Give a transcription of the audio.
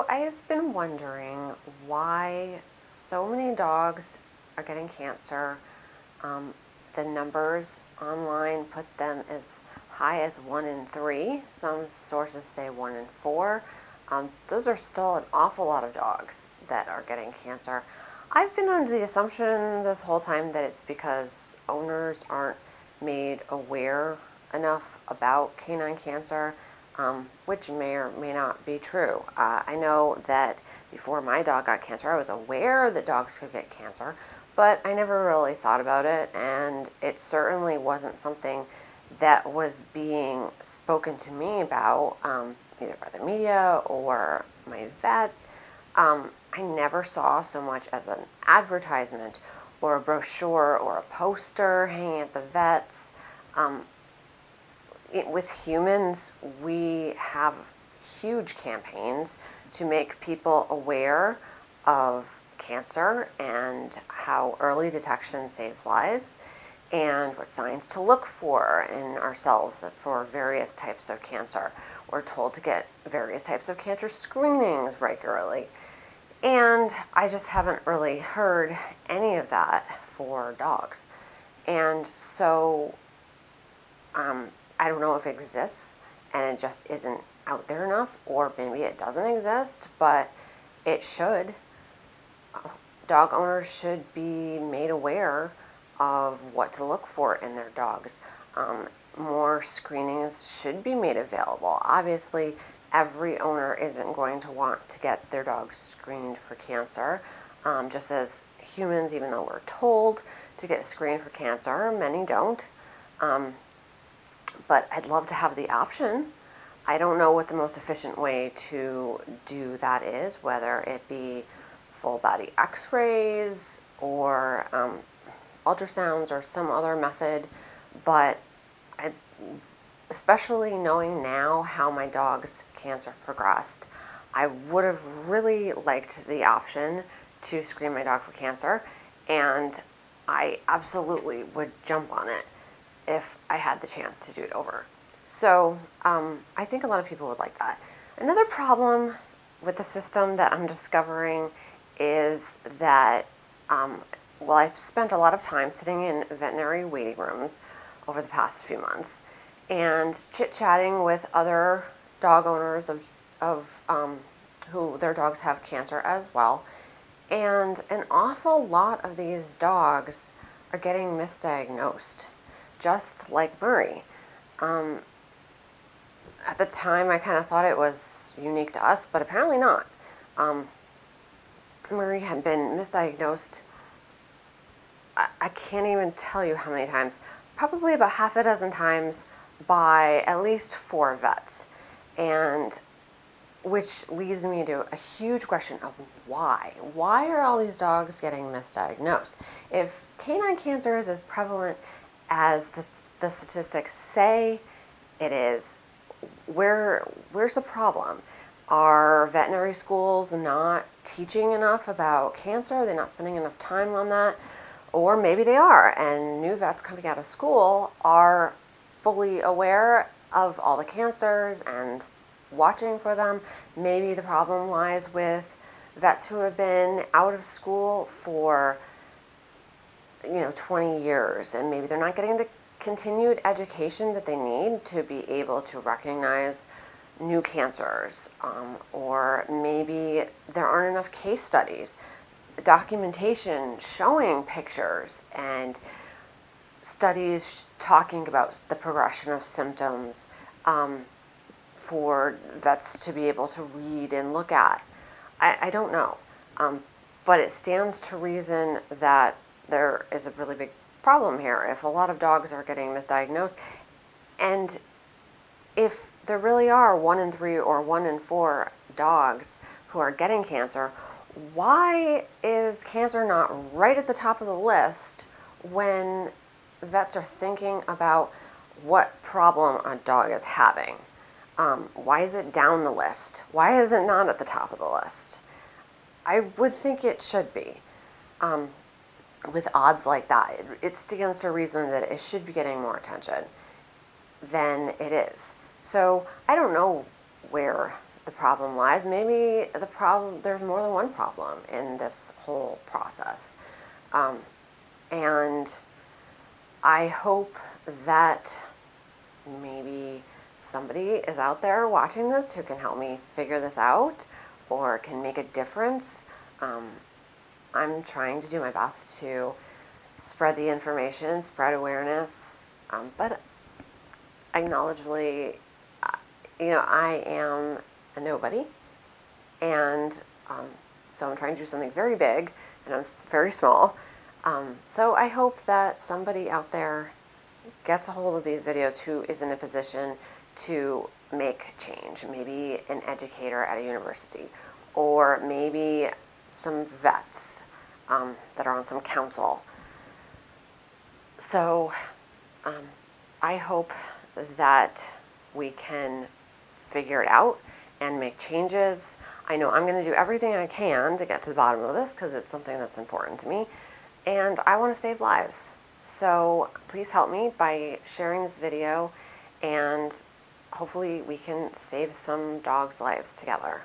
So I've been wondering why so many dogs are getting cancer. Um, the numbers online put them as high as 1 in 3. Some sources say 1 in 4. Those are still an awful lot of dogs that are getting cancer. I've been under the assumption this whole time that it's because owners aren't made aware enough about canine cancer, which may or may not be true. I know that before my dog got cancer, I was aware that dogs could get cancer, but I never really thought about it, and it certainly wasn't something that was being spoken to me about, either by the media or my vet. I never saw so much as an advertisement or a brochure or a poster hanging at the vets. Um, with humans, we have huge campaigns to make people aware of cancer and how early detection saves lives and what signs to look for in ourselves for various types of cancer. We're told to get various types of cancer screenings regularly. And I just haven't really heard any of that for dogs. And so I don't know if it exists and it just isn't out there enough, or maybe it doesn't exist, but it should. Dog owners should be made aware of what to look for in their dogs. More screenings should be made available. Obviously, every owner isn't going to want to get their dog screened for cancer, just as humans, even though we're told to get screened for cancer, many don't. But I'd love to have the option. I don't know what the most efficient way to do that is, whether it be full body x-rays or ultrasounds or some other method, but I, especially knowing now how my dog's cancer progressed, I would have really liked the option to screen my dog for cancer, and I absolutely would jump on it if I had the chance to do it over. So I think a lot of people would like that. Another problem with the system that I'm discovering is that, I've spent a lot of time sitting in veterinary waiting rooms over the past few months and chit-chatting with other dog owners of who their dogs have cancer as well. And an awful lot of these dogs are getting misdiagnosed, just like Murray. At the time, I kind of thought it was unique to us, but apparently not. Murray had been misdiagnosed, I can't even tell you how many times, probably about half a dozen times by at least 4 vets. And which leads me to a huge question of why. Why are all these dogs getting misdiagnosed? If canine cancer is as prevalent as the statistics say it is, where's the problem? Are veterinary schools not teaching enough about cancer? Are they not spending enough time on that? Or maybe they are, and new vets coming out of school are fully aware of all the cancers and watching for them. Maybe the problem lies with vets who have been out of school for 20 years, and maybe they're not getting the continued education that they need to be able to recognize new cancers, or maybe there aren't enough case studies, documentation showing pictures and studies talking about the progression of symptoms, for vets to be able to read and look at. I don't know, but it stands to reason that there is a really big problem here if a lot of dogs are getting misdiagnosed, and if there really are 1 in 3 or 1 in 4 dogs who are getting cancer, why is cancer not right at the top of the list when vets are thinking about what problem a dog is having? Why is it down the list? Why is it not at the top of the list? I would think it should be. With odds like that, it stands to reason that it should be getting more attention than it is. So I don't know where the problem lies. Maybe there's more than one problem in this whole process. And I hope that maybe somebody is out there watching this who can help me figure this out or can make a difference. I'm trying to do my best to spread the information, spread awareness, but acknowledgeably, I am a nobody, and so I'm trying to do something very big, and I'm very small. So I hope that somebody out there gets a hold of these videos who is in a position to make change. Maybe an educator at a university, or maybe some vets that are on some council. So I hope that we can figure it out and make changes. I know I'm going to do everything I can to get to the bottom of this because it's something that's important to me, and I want to save lives. So please help me by sharing this video, and hopefully we can save some dogs' lives together.